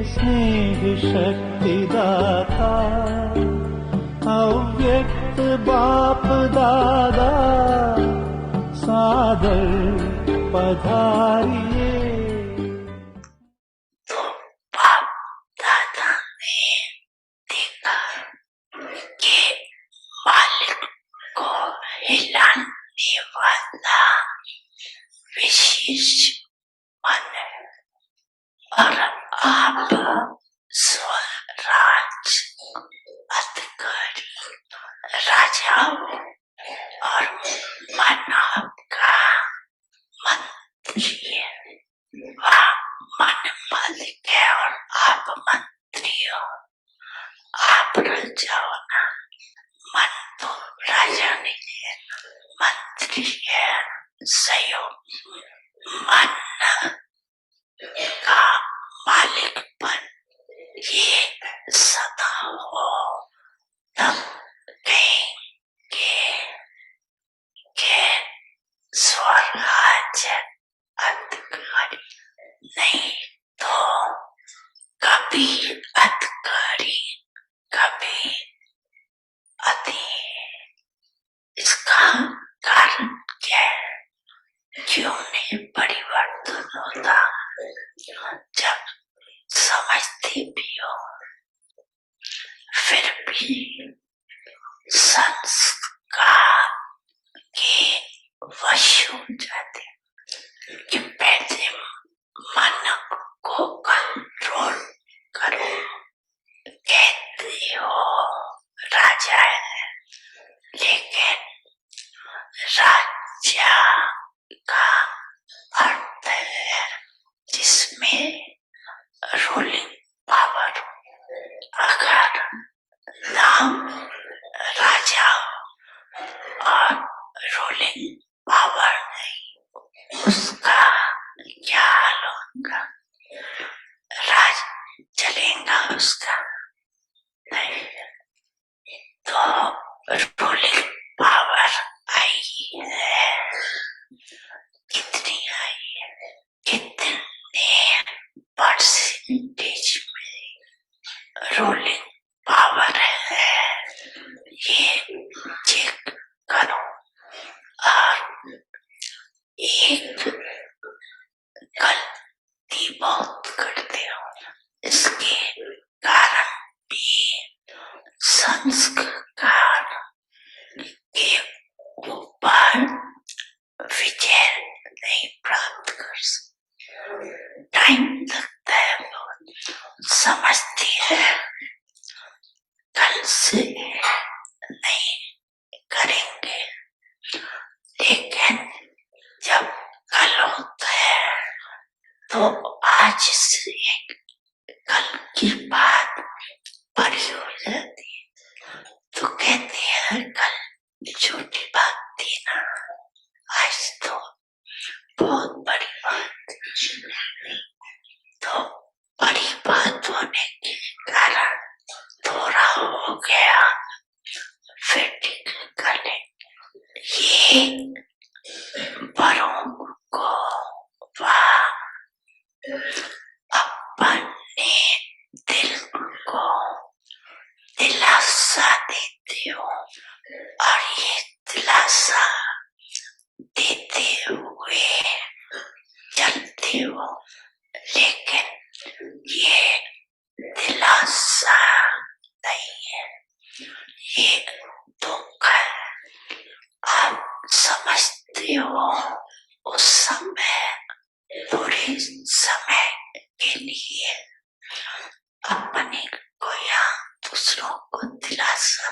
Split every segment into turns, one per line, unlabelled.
स्नेह शक्ति दाता, अव्यक्त बाप दादा सादर पधारिए।
तो बाप दादा ने देखा कि मालिक को हिलाने वाला विशेष मन है और आप स्वराज अधिकारी राजाओं और मानव का मंत्री है। वह मन मालिक है और आप मंत्री हो। आप राजा हो ना, मन तो राजा नहीं है, मंत्री है। सहयोग मन का मालिकपन ये सदा हो, तब कहेंगे कि स्वराज अधिकारी, नहीं तो कभी अधिकारी कभी अधीन। इसका कारण क्या है? क्यों नहीं परिवर्तन होता? जब समझते भी हो फिर भी संस्कार के वश हो जाते कि पहले मन को कंट्रोल करो। कहते हो राजा है, लेकिन राजा का अर्थ है जिसमें रूलिंग पावर। अगर नाम राजा और रूलिंग पावर नहीं, उसका क्या हाल होगा? राज चलेगा उसका नहीं। तो रूलिंग पावर आई है, कितनी आई है, कितने परसेंटेज में रूलिंग पावर है, ये चेक करो। और एक गलती बहुत करते हो, इसके कारण भी संस्कार के ऊपर विजय नहीं प्राप्त कर सकते। टाइम लगता है, बहुत समझती है, कल से नहीं करेंगे, लेकिन जब कल होता है तो आज से कल की बात बड़ी हो जाती है। तो कहते हैं कल छोटी बात थी ना, आज तो बहुत बड़ी बात थी। तो बड़ी बात होने के कारण थोड़ा हो गया, फिर ठीक कर लेंगे। ये बड़ों को अपने दिल को दिलासा देते हो, और ये दिलासा देते हुए चलते हो, लेकिन ये दिलासा नहीं है, ये दुख है। आप समझते हो उस समय, थोड़े समय के लिए अपने को या दूसरों को दिलासा,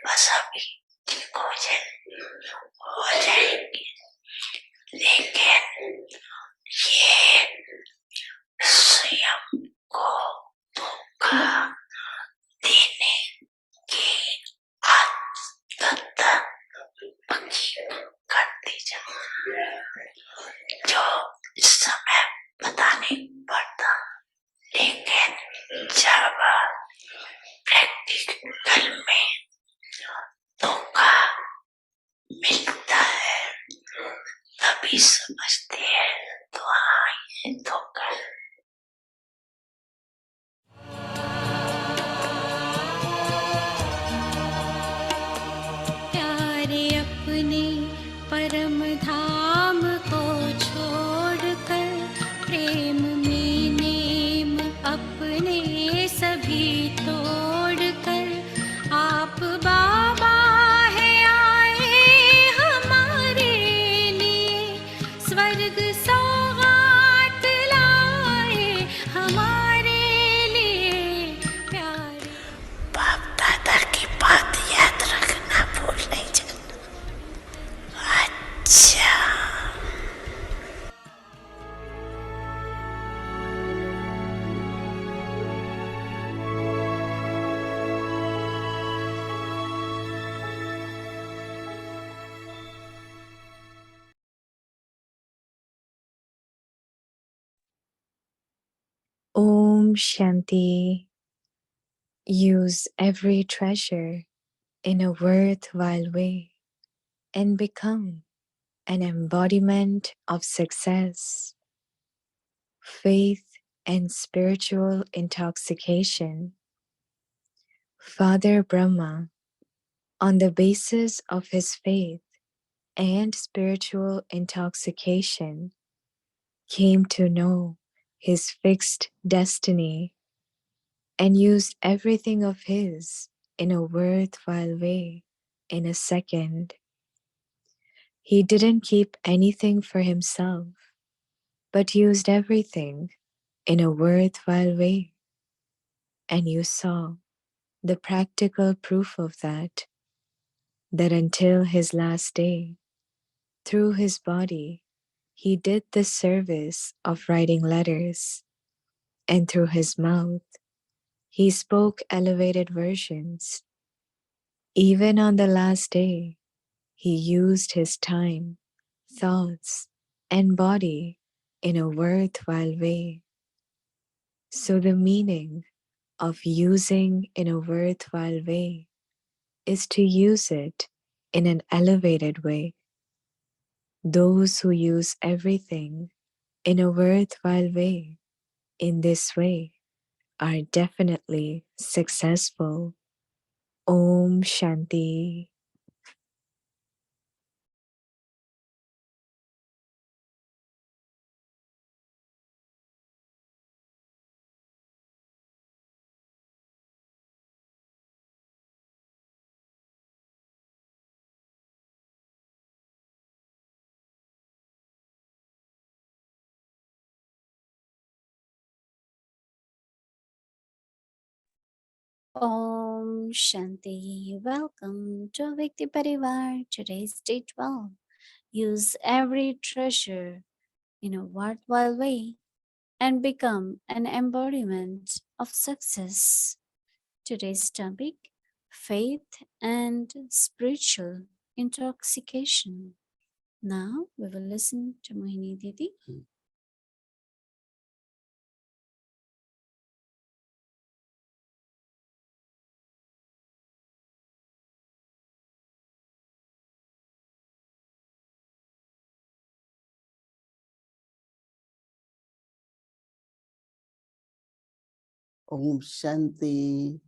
बस अभी ठीक हो जाएंगे, लेकिन ये स्वयं को धोखा देने की आदत पक्की करती जाती, जो इस समय पता नहीं पड़ता, लेकिन जब प्रैक्टिकल में धोखा मिलता है तभी समझते हैं। तो हाँ, ये धोखा है।
Om Shanti. Use every treasure in a worthwhile way and become an embodiment of success, faith, and spiritual intoxication. Father Brahma, on the basis of his faith and spiritual intoxication, came to know his fixed destiny and used everything of his in a worthwhile way in a second. He didn't keep anything for himself, but used everything in a worthwhile way. And you saw the practical proof of that until his last day, through his body, he did the service of writing letters, and through his mouth, he spoke elevated versions. Even on the last day, he used his time, thoughts, and body in a worthwhile way. So the meaning of using in a worthwhile way is to use it in an elevated way. Those who use everything in a worthwhile way in this way are definitely successful. Om Shanti.
Om Shanti. Welcome to Vikti Parivar. Today's day 12. Use every treasure in a worthwhile way and become an embodiment of success. Today's topic, faith and spiritual intoxication. Now we will listen to Mohini Didi.
Om Shanti,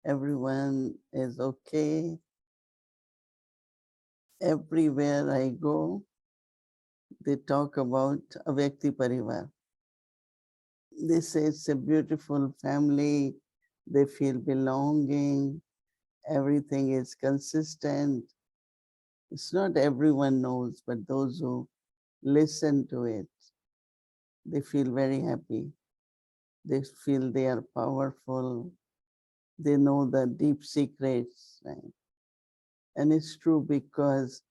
everyone is okay. Everywhere I go, they talk about Avyakti Parivar. They say it's a beautiful family, they feel belonging, everything is consistent. It's not everyone knows, but those who listen to it, they feel very happy. They feel they are powerful. They know the deep secrets, right? And it's true because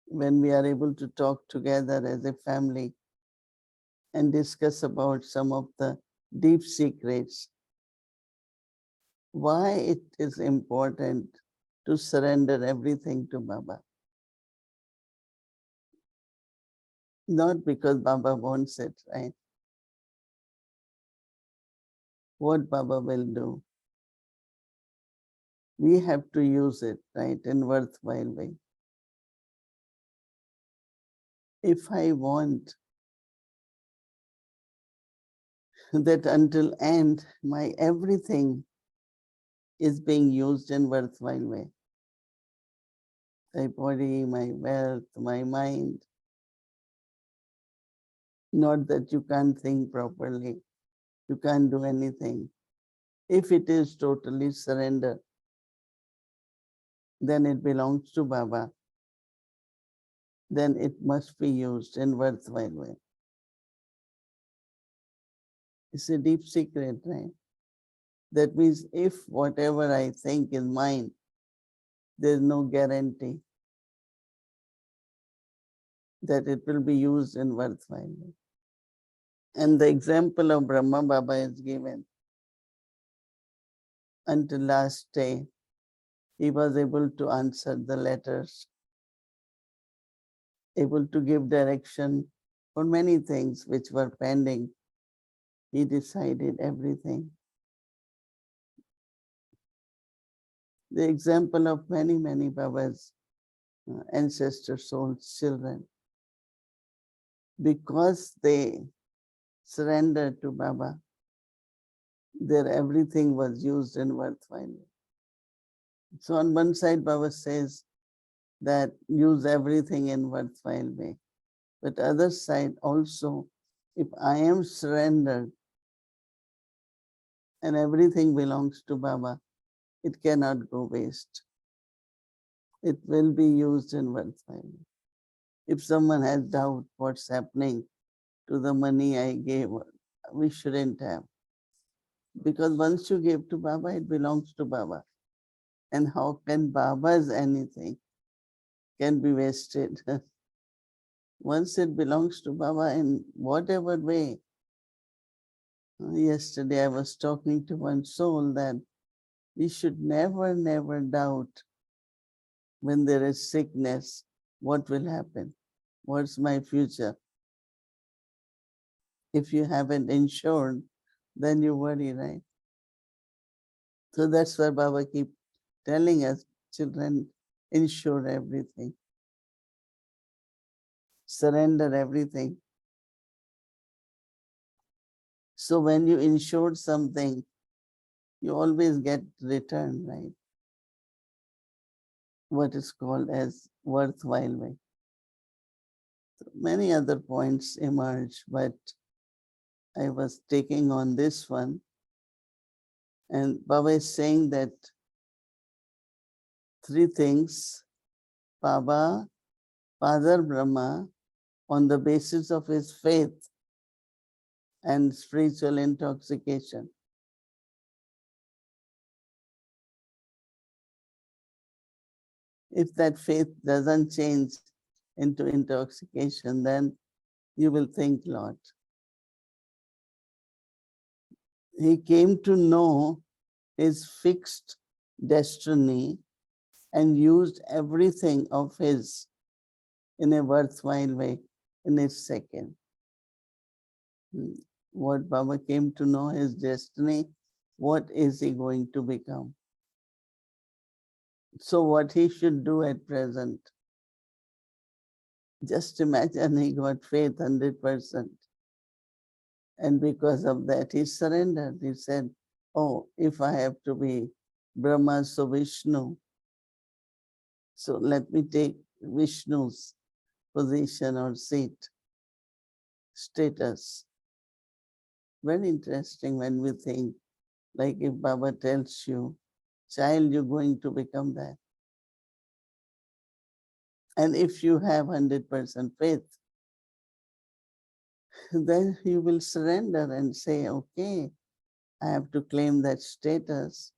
when we are able to talk together as a family and discuss about some of the deep secrets, why it is important to surrender everything to Baba. Not because Baba wants it, right? What Baba will do. We have to use it, right, in worthwhile way. If I want that until end, my everything is being used in worthwhile way. My body, my wealth, my mind. Not that you can't think properly, you can't do anything. If it is totally surrender, then it belongs to Baba. Then it must be used in worthwhile way. It's a deep secret, right? That means if whatever I think is mine, there's no guarantee that it will be used in worthwhile way. And the example of Brahma Baba is given. Until last day, he was able to answer the letters, able to give direction for many things which were pending. He decided everything. The example of many, many Baba's ancestor souls, children, because they surrendered to Baba, their everything was used in worthwhile. So on one side, Baba says that use everything in worthwhile way. But other side also, if I am surrendered and everything belongs to Baba, it cannot go waste. It will be used in worthwhile. If someone has doubt what's happening to the money I gave, we shouldn't have. Because once you give to Baba, it belongs to Baba. And how can Baba's anything can be wasted? Once it belongs to Baba in whatever way. Yesterday I was talking to one soul that we should never, never doubt when there is sickness, what will happen? What's my future? If you haven't insured, then you worry, right? So that's why Baba keep telling us, children, insure everything. Surrender everything. So when you insure something, you always get return, right? What is called as worthwhile way. So many other points emerge, but I was taking on this one. And Baba is saying that three things, Baba, Father Brahma, on the basis of his faith and spiritual intoxication. If that faith doesn't change into intoxication, then you will think a lot. He came to know his fixed destiny and used everything of his in a worthwhile way in a second. What Baba came to know his destiny, what is he going to become? So what he should do at present? Just imagine he got faith 100%. And because of that, he surrendered. He said, oh, if I have to be Brahma, so Vishnu. So let me take Vishnu's position or seat, status. Very interesting when we think, like if Baba tells you, child, you're going to become that. And if you have 100% faith, then you will surrender and say, okay, I have to claim that status.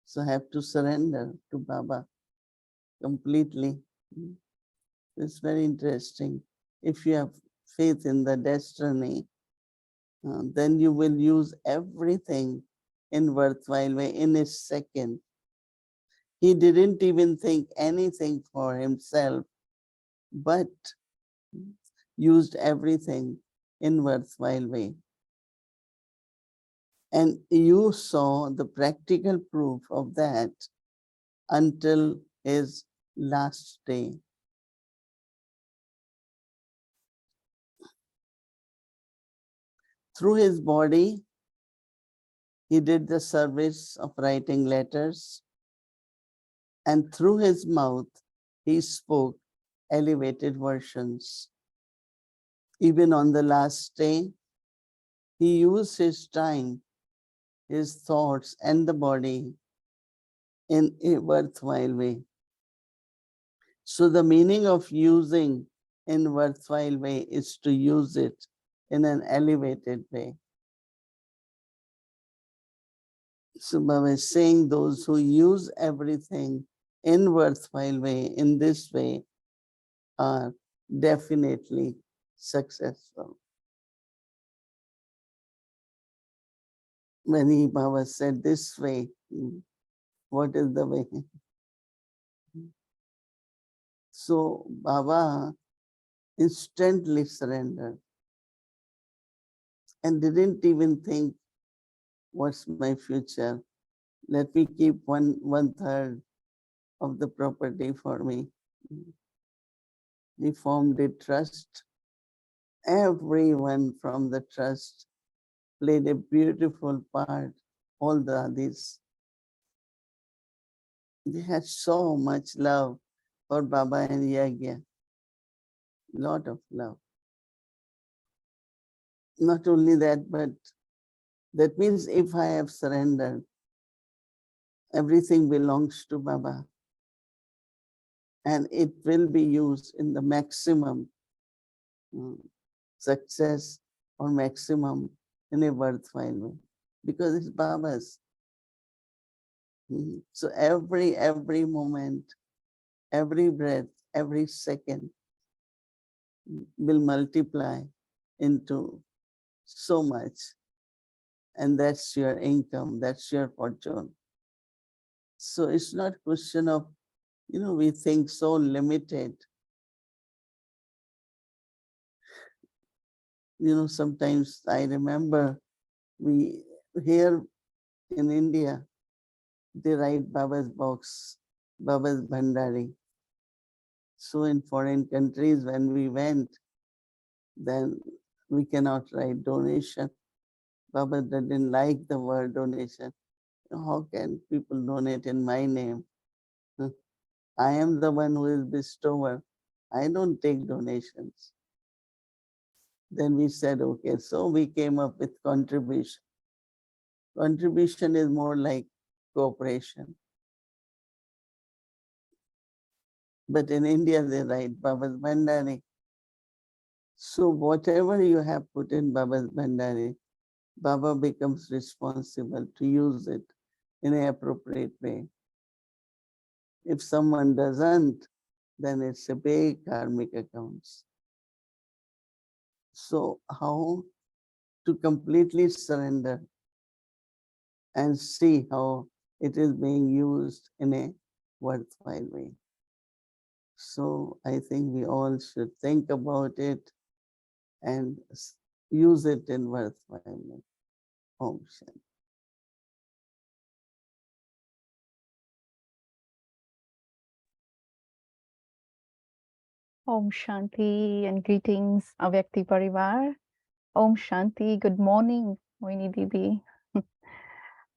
So I have to surrender to Baba completely. It's very interesting. If you have faith in the destiny, then you will use everything in worthwhile way in a second. He didn't even think anything for himself, but used everything in worthwhile way. And you saw the practical proof of that until his last day. Through his body, he did the service of writing letters, and through his mouth, he spoke elevated versions. Even on the last day, he used his time, his thoughts, and the body in a worthwhile way. So the meaning of using in worthwhile way is to use it in an elevated way. So Baba is saying those who use everything in worthwhile way, in this way, are definitely successful. When he Baba said this way, what is the way? So Baba instantly surrendered. and didn't even think, what's my future? Let me keep one third of the property for me. He formed a trust. Everyone from the trust played a beautiful part. All the others, they had so much love for Baba and Yagya. Lot of love. Not only that, but that means if I have surrendered, everything belongs to Baba. And it will be used in the maximum success or maximum in a worthwhile way. Because it's Baba's. So every moment, every breath, every second will multiply into so much. And that's your income, that's your fortune. So it's not a question of, we think so limited. Sometimes I remember we here in India, they write Baba's box, Baba's Bhandari. So in foreign countries, when we went, then we cannot write donation. Baba didn't like the word donation. How can people donate in my name? I am the one who is bestower. I don't take donations. Then we said, okay, so we came up with contribution. Contribution is more like cooperation. But in India, they write Baba's Bhandari. So whatever you have put in Baba's Bhandari, Baba becomes responsible to use it in an appropriate way. If someone doesn't, then it's a big karmic accounts. So how to completely surrender and see how it is being used in a worthwhile way. So I think we all should think about it and use it in worthwhile way. Om Shanti.
Om Shanti and greetings, Avyakti Parivar. Om Shanti, good morning, Moini Didi.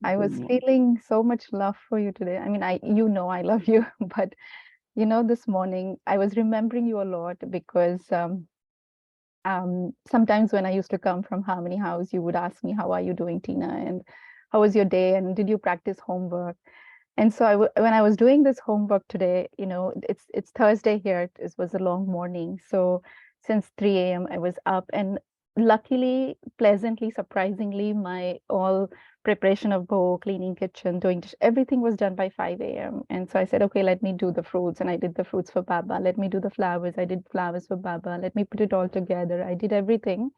I was feeling so much love for you today. I mean, I love you, but this morning I was remembering you a lot because sometimes when I used to come from Harmony House, you would ask me, how are you doing, Tina? And how was your day? And did you practice homework? And so when I was doing this homework today, it's Thursday here. It was a long morning. So since 3 a.m. I was up, and luckily, pleasantly, surprisingly, my all preparation of bhog, cleaning kitchen, everything was done by 5 a.m. And so I said, okay, let me do the fruits. And I did the fruits for Baba. Let me do the flowers. I did flowers for Baba. Let me put it all together. I did everything.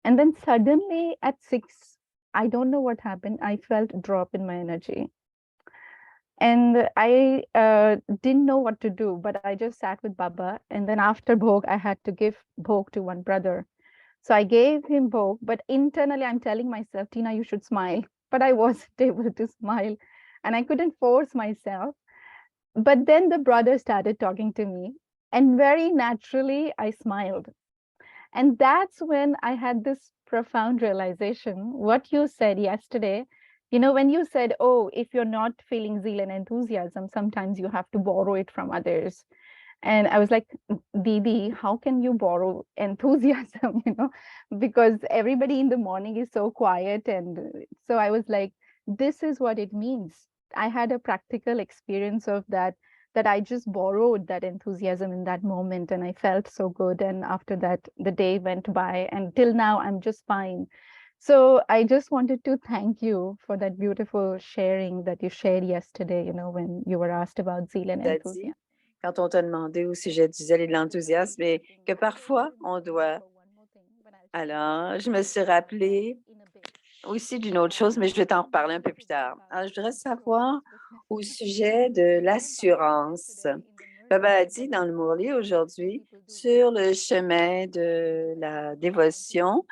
And then suddenly at 6, I don't know what happened. I felt a drop in my energy. And I didn't know what to do, but I just sat with Baba. And then after bhog, I had to give bhog to one brother. So I gave him bhog, but internally I'm telling myself, Tina, you should smile. But I wasn't able to smile and I couldn't force myself. But then the brother started talking to me and very naturally I smiled. And that's when I had this profound realization, what you said yesterday. When you said, oh, if you're not feeling zeal and enthusiasm, sometimes you have to borrow it from others. And I was like, Didi, how can you borrow enthusiasm, because everybody in the morning is so quiet. And so I was like, this is what it means. I had a practical experience of that I just borrowed that enthusiasm in that moment and I felt so good. And after that, the day went by and till now, I'm just fine. So I just wanted to thank you for that beautiful sharing that you shared yesterday, when you were asked about zeal and enthusiasm.
Quand on t'a demandé au sujet du zèle et de l'enthousiasme, et que parfois on doit. Alors, je me suis rappelé aussi d'une autre chose, mais je vais t'en reparler un peu plus tard. Alors, je voudrais savoir au sujet de l'assurance. Baba a dit dans le Murli aujourd'hui, sur le chemin de la dévotion,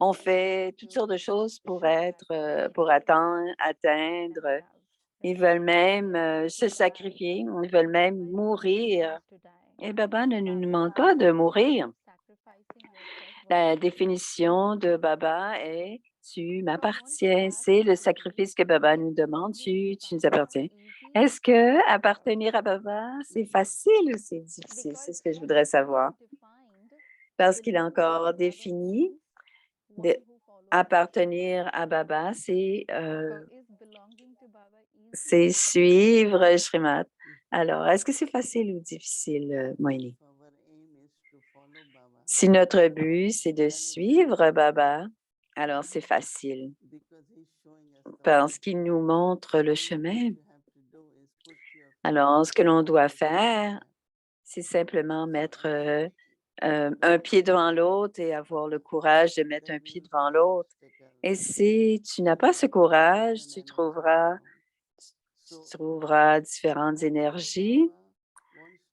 On fait toutes sortes de choses pour atteindre. Ils veulent même se sacrifier, ils veulent même mourir. Et Baba ne nous demande pas de mourir. La définition de Baba est tu m'appartiens. C'est le sacrifice que Baba nous demande. Tu nous appartiens. Est-ce que appartenir à Baba, c'est facile ou c'est difficile? C'est ce que je voudrais savoir. Parce qu'il a encore défini appartenir à Baba, c'est suivre Shrimat. Alors, est-ce que c'est facile ou difficile, Moini? Si notre but, c'est de suivre Baba, alors c'est facile parce qu'il nous montre le chemin. Alors, ce que l'on doit faire, c'est simplement mettre un pied devant l'autre et avoir le courage de mettre un pied devant l'autre. Et si tu n'as pas ce courage, tu trouveras différentes énergies.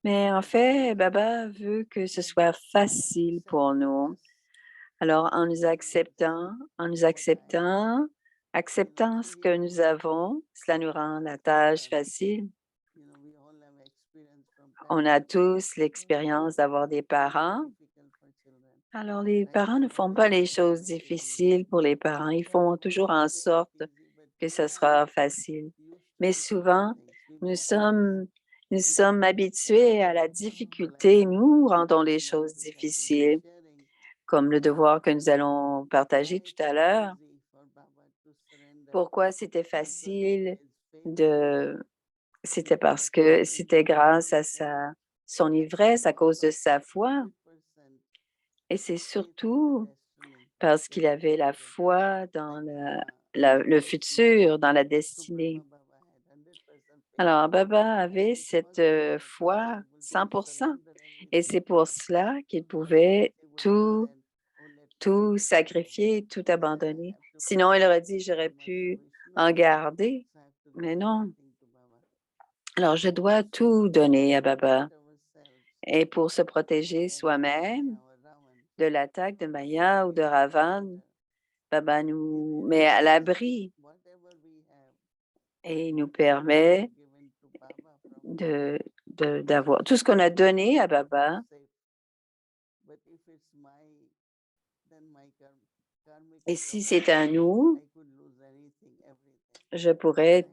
Mais en fait, Baba veut que ce soit facile pour nous. Alors, en nous acceptant ce que nous avons, cela nous rend la tâche facile. On a tous l'expérience d'avoir des parents. Alors, les parents ne font pas les choses difficiles pour les parents. Ils font toujours en sorte que ce sera facile. Mais souvent, nous sommes habitués à la difficulté. Nous rendons les choses difficiles, comme le devoir que nous allons partager tout à l'heure. Pourquoi c'était facile c'était parce que c'était grâce à son ivresse, à cause de sa foi. Et c'est surtout parce qu'il avait la foi dans le futur, dans la destinée. Alors, Baba avait cette foi 100%. Et c'est pour cela qu'il pouvait tout sacrifier, tout abandonner. Sinon, il aurait dit, j'aurais pu en garder. Mais non. Alors, je dois tout donner à Baba. Et pour se protéger soi-même de l'attaque de Maya ou de Ravan, Baba nous met à l'abri et il nous permet d'avoir tout ce qu'on a donné à Baba. Et si c'est à nous, je pourrais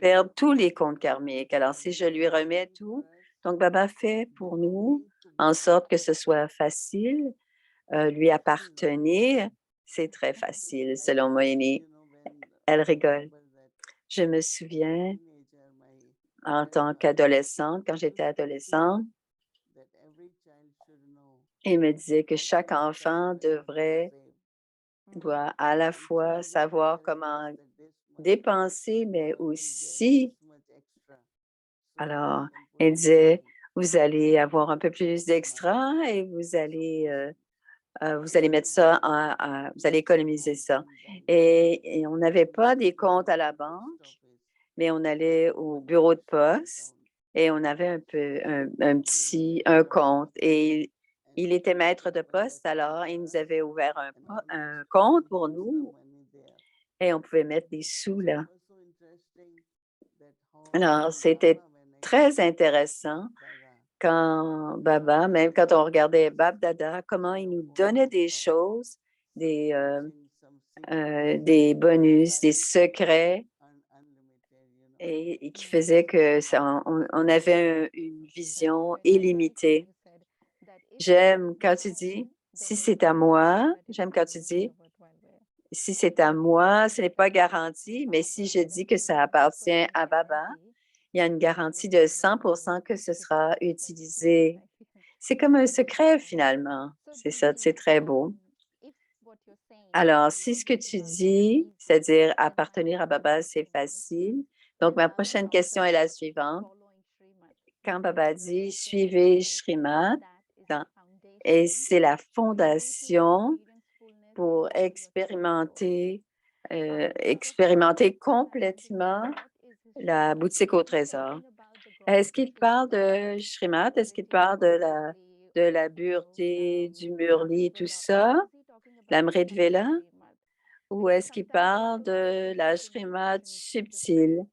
perdre tous les comptes karmiques. Alors, si je lui remets tout, donc Baba fait pour nous en sorte que ce soit facile, lui appartenir, c'est très facile, selon Moini. Elle rigole. Je me souviens, en tant qu'adolescente, quand j'étais adolescente, il me disait que chaque enfant doit à la fois savoir comment dépenser, mais aussi, alors, il disait, vous allez avoir un peu plus d'extra et vous allez mettre ça, vous allez économiser ça. Et on n'avait pas des comptes à la banque, mais on allait au bureau de poste et on avait un compte. Et il était maître de poste, alors il nous avait ouvert un compte pour nous et on pouvait mettre des sous là. Alors, c'était très intéressant quand Baba, même quand on regardait Bab Dada, comment il nous donnait des choses, des bonus, des secrets, et qui faisait que on avait une vision illimitée. J'aime quand tu dis, si c'est à moi, j'aime quand tu dis, si c'est à moi, ce n'est pas garanti, mais si je dis que ça appartient à Baba, il y a une garantie de 100% que ce sera utilisé. C'est comme un secret finalement. C'est ça, c'est très beau. Alors, si ce que tu dis, c'est-à-dire appartenir à Baba, c'est facile. Donc, ma prochaine question est la suivante. Quand Baba dit suivez Shrimat, et c'est la fondation pour expérimenter complètement la boutique au trésor. Est-ce qu'il parle de Shrimat? Est-ce qu'il parle de la pureté, du murli, tout ça? l'Amrit Vela, ou est-ce qu'il parle de la Shrimad subtile?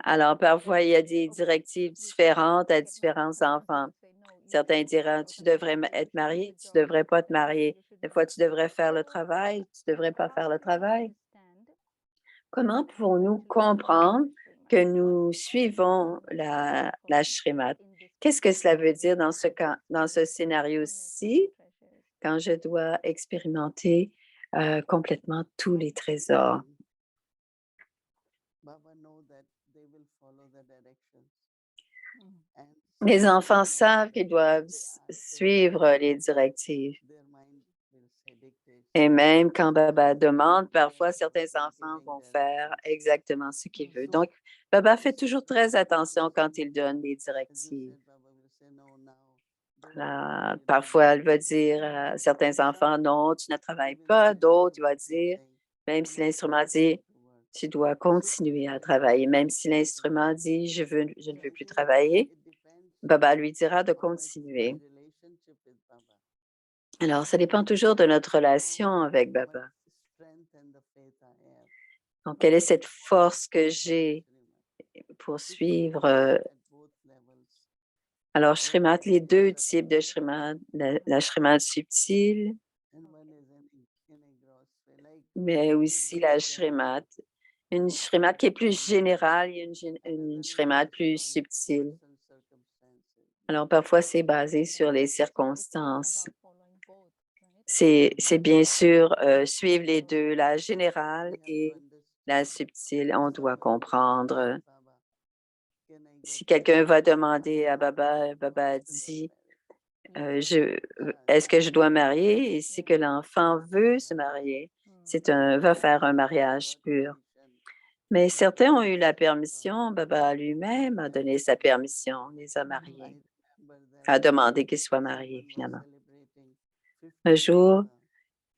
Alors, parfois, il y a des directives différentes à différents enfants. Certains diront, tu devrais être marié, tu ne devrais pas te marier. Des fois, tu devrais faire le travail, tu ne devrais pas faire le travail. Comment pouvons-nous comprendre que nous suivons la Shrimad? Qu'est-ce que cela veut dire dans ce scénario-ci, quand je dois expérimenter complètement tous les trésors? Les enfants savent qu'ils doivent suivre les directives. Et même quand Baba demande, parfois certains enfants vont faire exactement ce qu'il veut. Donc, Baba fait toujours très attention quand il donne les directives. Parfois, elle va dire à certains enfants, non, tu ne travailles pas. D'autres, il va dire, même si l'instrument dit, tu dois continuer à travailler. Même si l'instrument dit, je ne veux plus travailler, Baba lui dira de continuer. Alors, ça dépend toujours de notre relation avec Baba. Donc, quelle est cette force que j'ai pour suivre? Alors, Shrimad, les deux types de Shrimad, la Shrimad subtile, mais aussi la Shrimad. Une Shrimad qui est plus générale et une Shrimad plus subtile. Alors, parfois, c'est basé sur les circonstances. C'est bien sûr suivre les deux, la générale et la subtile. On doit comprendre. Si quelqu'un va demander à Baba, Baba dit, est-ce que je dois marier? Et si que l'enfant veut se marier, va faire un mariage pur. Mais certains ont eu la permission, Baba lui-même a donné sa permission, les a mariés, a demandé qu'ils soient mariés finalement. Un jour,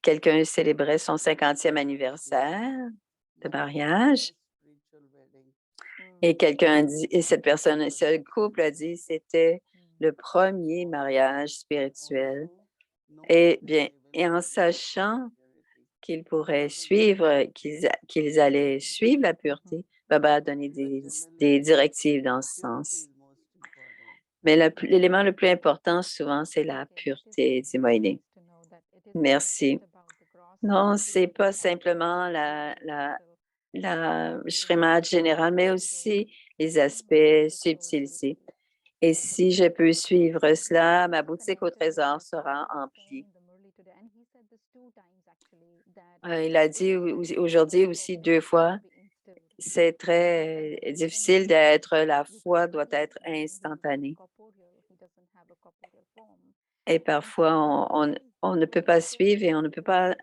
quelqu'un célébrait son 50e anniversaire de mariage et cette personne, ce couple a dit c'était le premier mariage spirituel. Et en sachant qu'ils pourraient suivre, qu'ils allaient suivre la pureté, Baba a donné des directives dans ce sens. Mais l'élément le plus important, souvent, c'est la pureté, dit Moïne. Merci. Non, c'est pas simplement la Shrimad générale, mais aussi les aspects subtils ici. Et si je peux suivre cela, ma boutique au trésor sera emplie. Il a dit aujourd'hui aussi 2 fois, c'est très difficile d'être, la foi doit être instantanée. Et parfois, on ne peut pas suivre et on ne peut pas.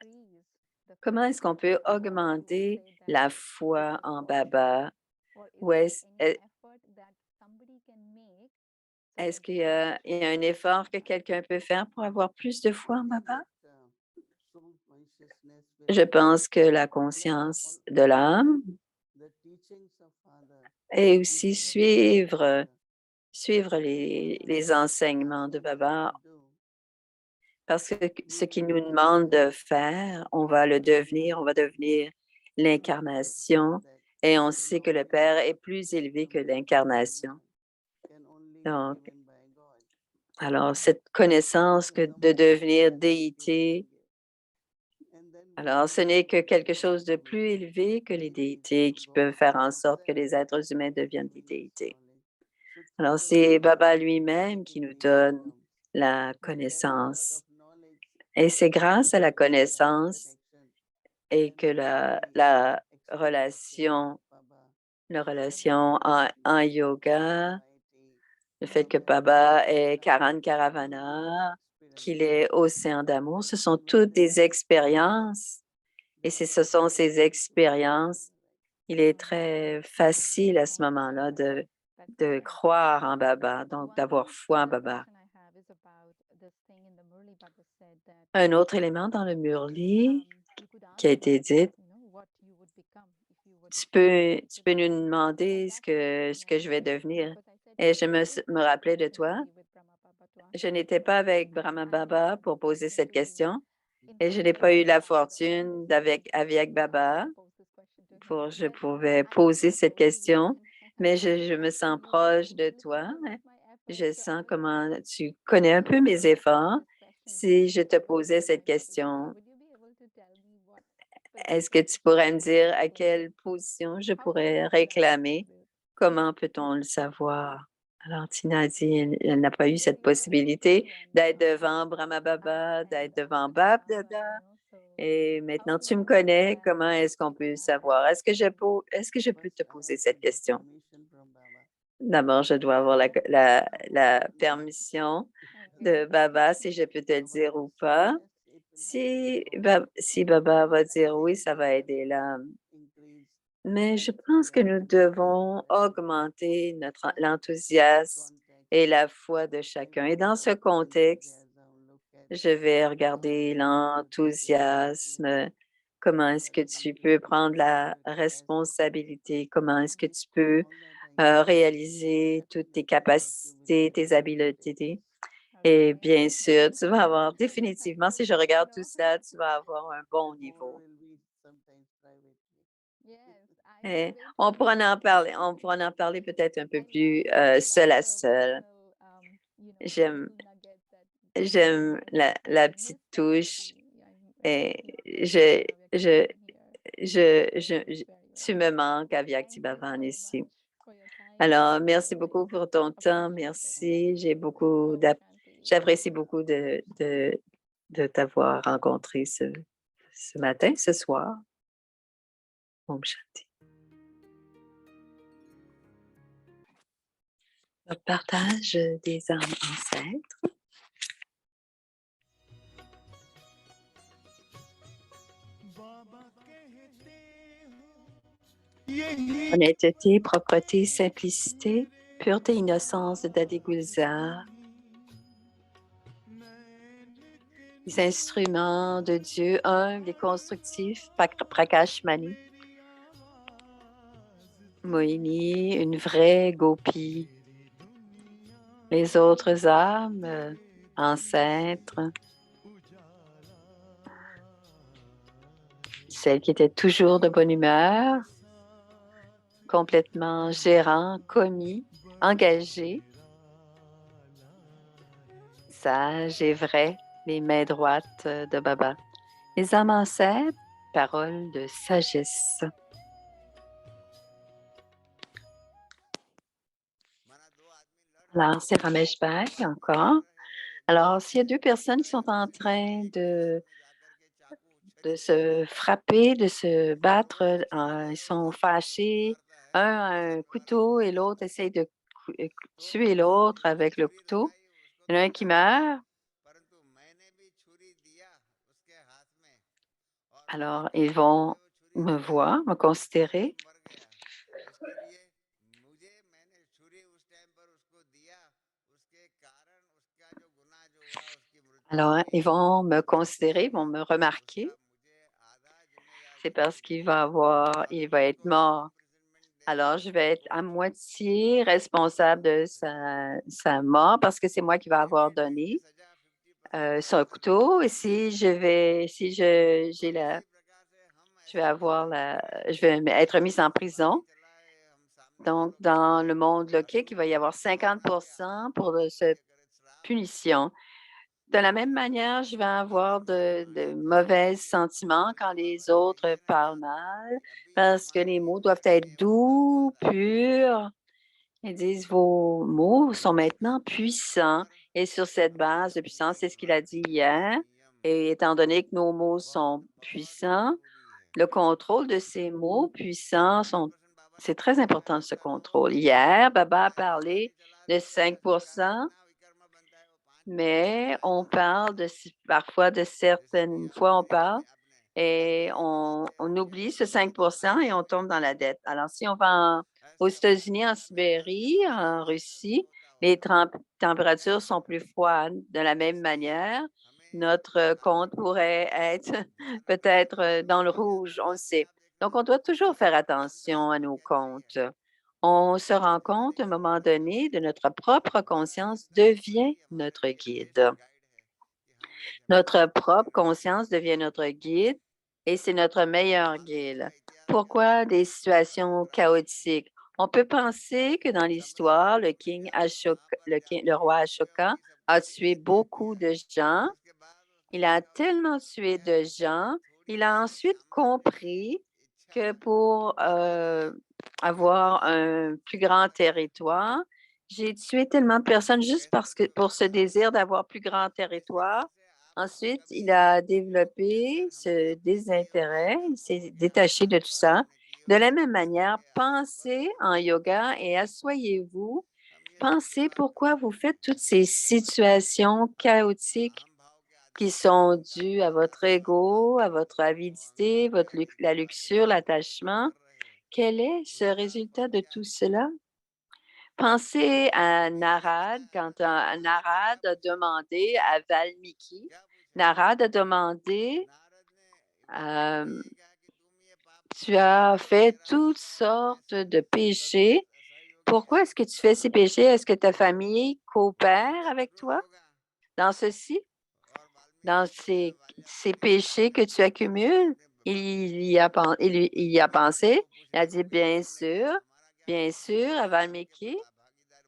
Comment est-ce qu'on peut augmenter la foi en Baba? Ou est-ce qu'il y a un effort que quelqu'un peut faire pour avoir plus de foi en Baba? Je pense que la conscience de l'âme et aussi suivre les enseignements de Baba, parce que ce qu'il nous demande de faire, on va devenir l'incarnation et on sait que le Père est plus élevé que l'incarnation. Donc, alors cette connaissance de devenir déité, alors ce n'est que quelque chose de plus élevé que les déités qui peuvent faire en sorte que les êtres humains deviennent des déités. Alors, c'est Baba lui-même qui nous donne la connaissance. Et c'est grâce à la connaissance et que la relation en yoga, le fait que Baba est Karan Karavana, qu'il est océan d'amour, ce sont toutes des expériences. Et ce sont ces expériences, il est très facile à ce moment-là de croire en Baba, donc d'avoir foi en Baba. Un autre élément dans le Murli qui a été dit, tu peux nous demander ce que je vais devenir. Et je me rappelais de toi. Je n'étais pas avec Brahma Baba pour poser cette question, Et je n'ai pas eu la fortune avec Baba je pouvais poser cette question, mais je me sens proche de toi. Hein. Je sens comment tu connais un peu mes efforts. Si je te posais cette question, est-ce que tu pourrais me dire à quelle position je pourrais réclamer? Comment peut-on le savoir? Alors, Tina a dit, elle n'a pas eu cette possibilité d'être devant Brahma Baba, d'être devant Bab Dada. Et maintenant, tu me connais. Comment est-ce qu'on peut savoir? Est-ce que je peux te poser cette question? D'abord, je dois avoir la permission de Baba, si je peux te le dire ou pas. Si Baba va dire oui, ça va aider l'âme. Mais je pense que nous devons augmenter l'enthousiasme et la foi de chacun. Et dans ce contexte, je vais regarder l'enthousiasme. Comment est-ce que tu peux prendre la responsabilité? Comment est-ce que tu peux réaliser toutes tes capacités, tes habiletés? Et bien sûr, tu vas avoir définitivement, si je regarde tout ça, tu vas avoir un bon niveau. Et on pourra en parler peut-être un peu plus seul à seul. J'aime la petite touche et tu me manques, Avyakti Bhavan, ici. Alors, merci beaucoup pour ton temps. Merci. J'apprécie beaucoup de t'avoir rencontré ce matin, ce soir. Om Shanti. Le partage des âmes ancêtres. Honnêteté, propreté, simplicité, pureté, innocence de Dadi Gulzar. Les instruments de Dieu humbles et constructifs, Prakash Mani. Mohini, une vraie gopi. Les autres âmes, ancêtres, celles qui étaient toujours de bonne humeur, complètement gérants, commis, engagés, sages et vrais, les mains droites de Baba. Les âmes ancêtres, paroles de sagesse. Alors, c'est Ramesh Bhai encore. Alors, s'il y a deux personnes qui sont en train de se frapper, de se battre, ils sont fâchés, un a un couteau et l'autre essaye de tuer l'autre avec le couteau. Il y en a un qui meurt. Alors, ils vont me voir, me considérer. Alors, ils vont me considérer, ils vont me remarquer. C'est parce qu'il va être mort. Alors, je vais être à moitié responsable de sa mort parce que c'est moi qui vais avoir donné son couteau. Et je vais être mise en prison. Donc, dans le monde logique, il va y avoir 50 pour cette punition. De la même manière, je vais avoir de mauvais sentiments quand les autres parlent mal, parce que les mots doivent être doux, purs. Ils disent, vos mots sont maintenant puissants. Et sur cette base de puissance, c'est ce qu'il a dit hier. Et étant donné que nos mots sont puissants, le contrôle de ces mots puissants c'est très important, ce contrôle. Hier, Baba a parlé de 5 mais on parle parfois de certaines fois, on parle et on oublie ce 5 et on tombe dans la dette. Alors, si on va aux États-Unis, en Sibérie, en Russie, les températures sont plus froides. De la même manière, notre compte pourrait être peut-être dans le rouge, on le sait. Donc, on doit toujours faire attention à nos comptes. On se rend compte à un moment donné de notre propre conscience devient notre guide. Notre propre conscience devient notre guide et c'est notre meilleur guide. Pourquoi des situations chaotiques? On peut penser que dans l'histoire, le roi Ashoka a tué beaucoup de gens. Il a tellement tué de gens, il a ensuite compris que pour avoir un plus grand territoire, j'ai tué tellement de personnes juste parce que pour ce désir d'avoir plus grand territoire. Ensuite, il a développé ce désintérêt, il s'est détaché de tout ça. De la même manière, pensez en yoga et asseyez-vous. Pensez pourquoi vous faites toutes ces situations chaotiques qui sont dues à votre ego, à votre avidité, la luxure, l'attachement. Quel est ce résultat de tout cela? Pensez à Narad, quand Narad a demandé à Valmiki, Narad a demandé, tu as fait toutes sortes de péchés. Pourquoi est-ce que tu fais ces péchés? Est-ce que ta famille coopère avec toi dans ceci? Dans ces péchés que tu accumules? Il y a pensé. Il a dit, bien sûr, à Valmiki.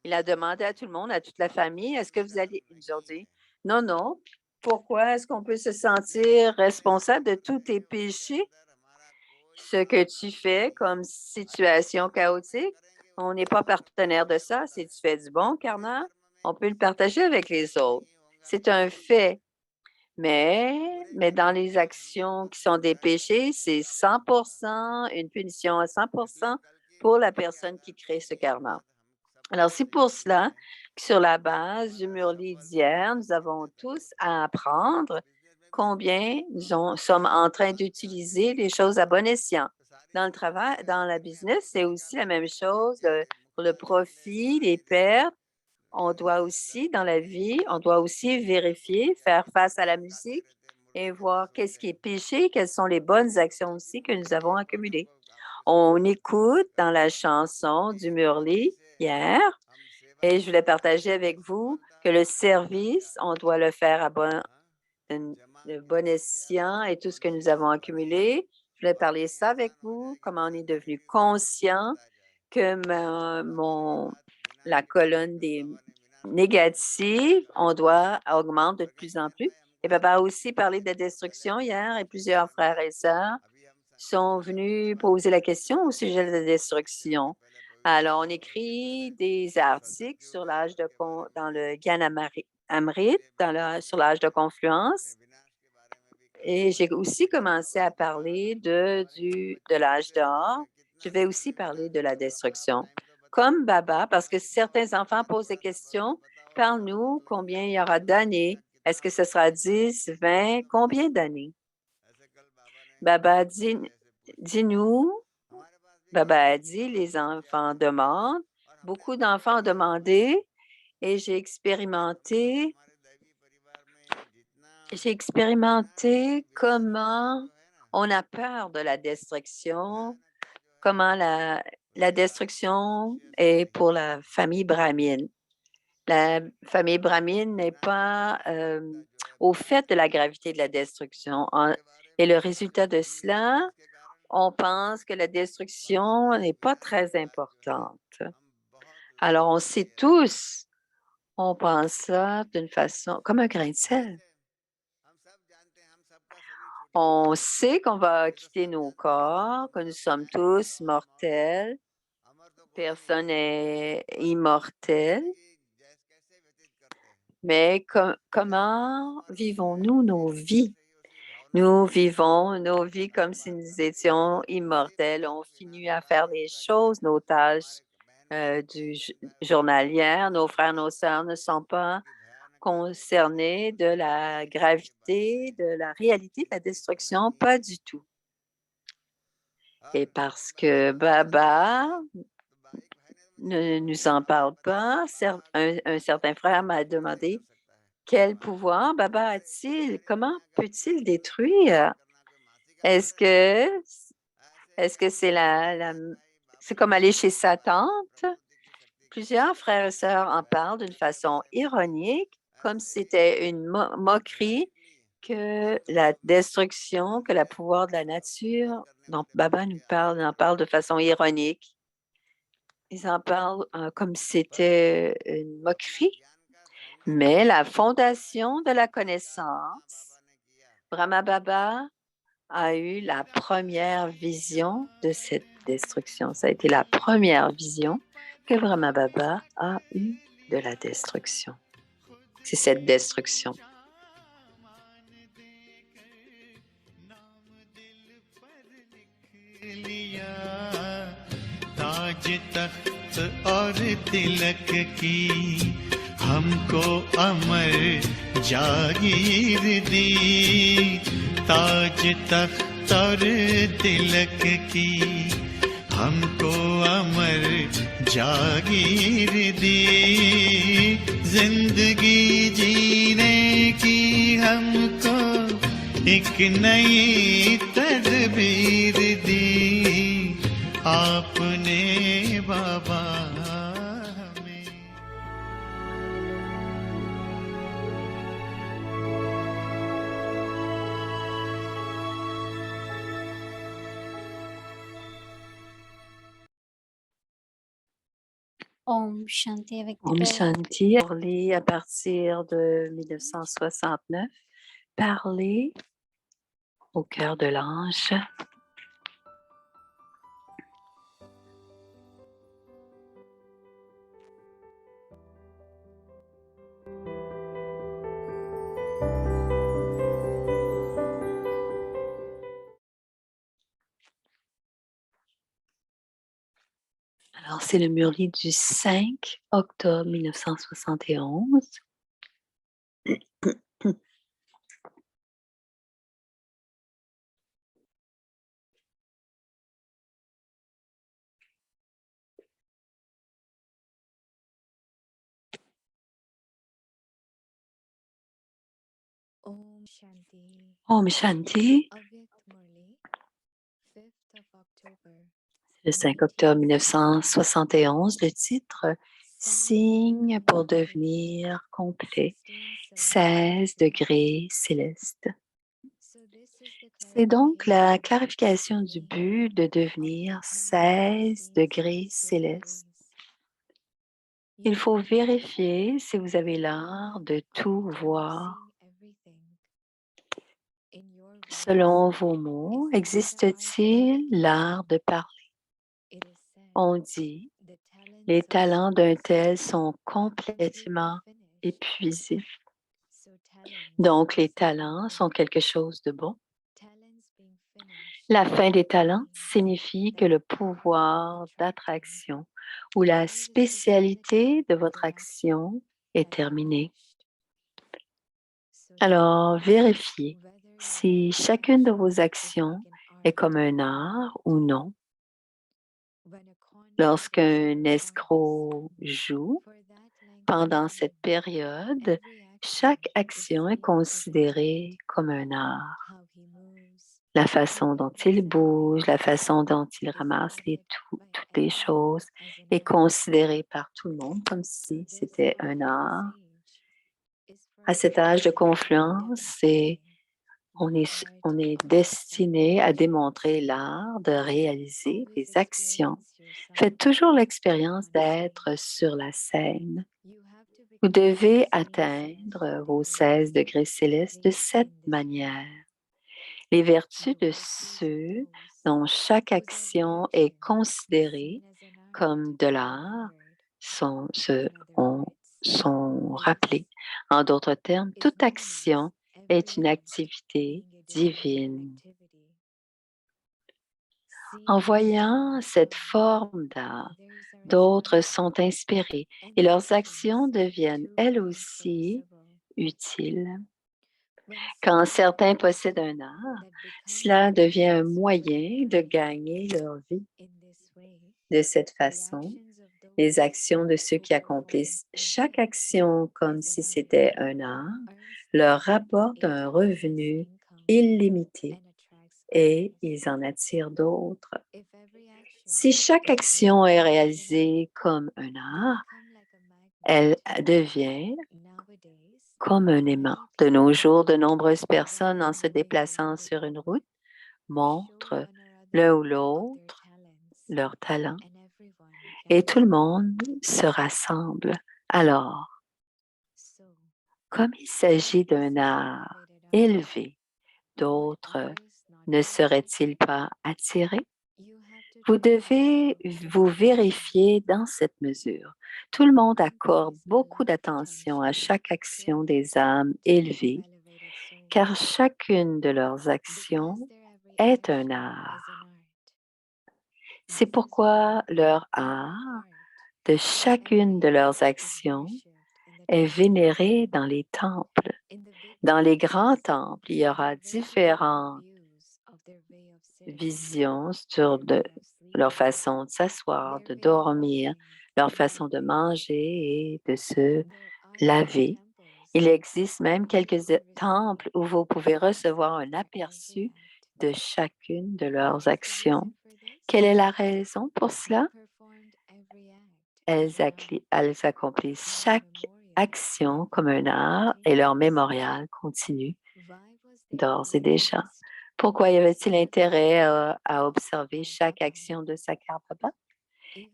Il a demandé à tout le monde, à toute la famille, est-ce que vous allez... Ils ont dit, non, non. Pourquoi est-ce qu'on peut se sentir responsable de tous tes péchés? Ce que tu fais comme situation chaotique, on n'est pas partenaire de ça. Si tu fais du bon karma, on peut le partager avec les autres. C'est un fait. Mais dans les actions qui sont des péchés, c'est 100%, une punition à 100% pour la personne qui crée ce karma. Alors, c'est pour cela que sur la base du Murli d'hier, nous avons tous à apprendre combien sommes en train d'utiliser les choses à bon escient. Dans le travail, dans la business, c'est aussi la même chose pour le profit, les pertes. On doit aussi, dans la vie, on doit aussi vérifier, faire face à la musique et voir qu'est-ce qui est péché, quelles sont les bonnes actions aussi que nous avons accumulées. On écoute dans la chanson du Murli hier et je voulais partager avec vous que le service, on doit le faire à de bon escient et tout ce que nous avons accumulé. Je voulais parler ça avec vous, comment on est devenu conscient que la colonne des négatives, on doit augmenter de plus en plus. Et papa a aussi parlé de destruction hier et plusieurs frères et sœurs sont venus poser la question au sujet de la destruction. Alors, on écrit des articles sur dans le Gyan Amrit, sur l'âge de confluence. Et j'ai aussi commencé à parler de l'âge d'or. Je vais aussi parler de la destruction. Comme Baba, parce que certains enfants posent des questions, parle-nous combien il y aura d'années. Est-ce que ce sera 10, 20? Combien d'années? Baba, dis-nous. Baba a dit, les enfants demandent. Beaucoup d'enfants ont demandé et j'ai expérimenté comment on a peur de la destruction, comment la destruction est pour la famille brahmine. La famille brahmine n'est pas au fait de la gravité de la destruction. Et le résultat de cela, on pense que la destruction n'est pas très importante. Alors, on sait tous, on pense ça d'une façon comme un grain de sel. On sait qu'on va quitter nos corps, que nous sommes tous mortels. Personne n'est immortel. Mais comment vivons-nous nos vies? Nous vivons nos vies comme si nous étions immortels. On finit à faire les choses, nos tâches journalières. Nos frères, nos sœurs ne sont pas concernés de la gravité, de la réalité de la destruction, pas du tout. Et parce que Baba ne nous en parle pas, un certain frère m'a demandé quel pouvoir Baba a-t-il? Comment peut-il détruire? Est-ce que c'est comme aller chez sa tante? Plusieurs frères et sœurs en parlent d'une façon ironique, comme si c'était une moquerie que la destruction, que le pouvoir de la nature, dont Baba nous parle, en parle de façon ironique. Ils en parlent comme si c'était une moquerie. Mais la fondation de la connaissance, Brahma Baba a eu la première vision de cette destruction. Ça a été la première vision que Brahma Baba a eue de la destruction. C'est cette destruction.
ताज तख्त और तिलक की हमको अमर जागीर दी ताज तख्त और तिलक की हमको अमर जागीर दी जिंदगी जीने की हमको एक नई तदबीर दी आपने बाबा हमें
Om Shanti avec des
Om
belles-
Shanti, parler à partir de 1969, parler au cœur de l'ange. Alors, c'est le Murli du 5 octobre 1971.
Om Shanti.
Om Shanti,
Avyakt Murli, 5th of October.
le 5 octobre 1971, le titre Signe pour devenir complet, 16 degrés célestes. C'est donc la clarification du but de devenir 16 degrés célestes. Il faut vérifier si vous avez l'art de tout voir. Selon vos mots, existe-t-il l'art de parler? On dit, les talents d'un tel sont complètement épuisés. Donc, les talents sont quelque chose de bon. La fin des talents signifie que le pouvoir d'attraction ou la spécialité de votre action est terminée. Alors, vérifiez si chacune de vos actions est comme un art ou non. Lorsqu'un escroc joue, pendant cette période, chaque action est considérée comme un art. La façon dont il bouge, la façon dont il ramasse toutes les choses est considérée par tout le monde comme si c'était un art. À cet âge de confluence, on est destiné à démontrer l'art de réaliser des actions. Faites toujours l'expérience d'être sur la scène. Vous devez atteindre vos 16 degrés célestes de cette manière. Les vertus de ceux dont chaque action est considérée comme de l'art sont rappelées. En d'autres termes, toute action est une activité divine. En voyant cette forme d'art, d'autres sont inspirés et leurs actions deviennent elles aussi utiles. Quand certains possèdent un art, cela devient un moyen de gagner leur vie. De cette façon, les actions de ceux qui accomplissent chaque action comme si c'était un art leur rapportent un revenu illimité et ils en attirent d'autres. Si chaque action est réalisée comme un art, elle devient communément. De nos jours, de nombreuses personnes, en se déplaçant sur une route, montrent l'un ou l'autre leur talent et tout le monde se rassemble. Alors, comme il s'agit d'un art élevé, d'autres ne seraient-ils pas attirés? Vous devez vous vérifier dans cette mesure. Tout le monde accorde beaucoup d'attention à chaque action des âmes élevées, car chacune de leurs actions est un art. C'est pourquoi leur art de chacune de leurs actions est vénéré dans les temples. Dans les grands temples, il y aura différentes visions sur leur façon de s'asseoir, de dormir, leur façon de manger et de se laver. Il existe même quelques temples où vous pouvez recevoir un aperçu de chacune de leurs actions. Quelle est la raison pour cela? Elles accomplissent chaque action comme un art et leur mémorial continue d'ores et déjà. Pourquoi y avait-il intérêt à observer chaque action de Sakar Baba?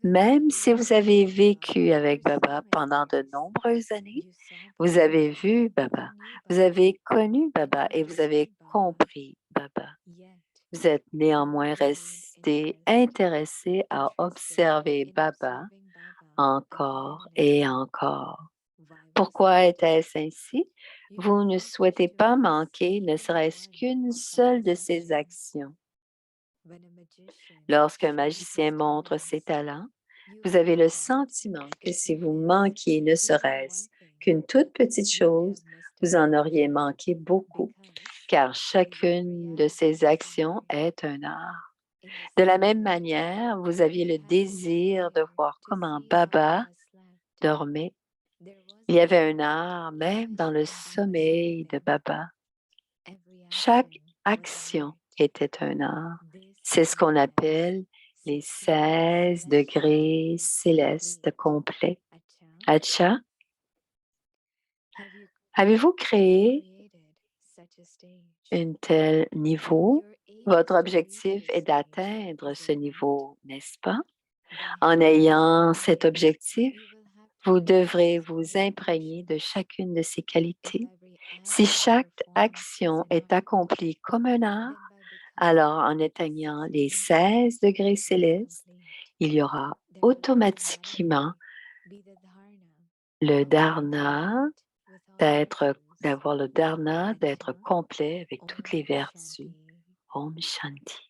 Même si vous avez vécu avec Baba pendant de nombreuses années, vous avez vu Baba, vous avez connu Baba et vous avez compris Baba. Vous êtes néanmoins resté intéressé à observer Baba encore et encore. Pourquoi était-ce ainsi? Vous ne souhaitez pas manquer ne serait-ce qu'une seule de ses actions. Lorsqu'un magicien montre ses talents, vous avez le sentiment que si vous manquiez ne serait-ce qu'une toute petite chose, vous en auriez manqué beaucoup, car chacune de ces actions est un art. De la même manière, vous aviez le désir de voir comment Baba dormait. Il y avait un art même dans le sommeil de Baba. Chaque action était un art. C'est ce qu'on appelle les 16 degrés célestes complets. Acha, avez-vous créé un tel niveau? Votre objectif est d'atteindre ce niveau, n'est-ce pas? En ayant cet objectif, vous devrez vous imprégner de chacune de ces qualités. Si chaque action est accomplie comme un art, alors en atteignant les 16 degrés célestes, il y aura automatiquement le dharna d'avoir le dharna d'être complet avec toutes les vertus. Om Shanti.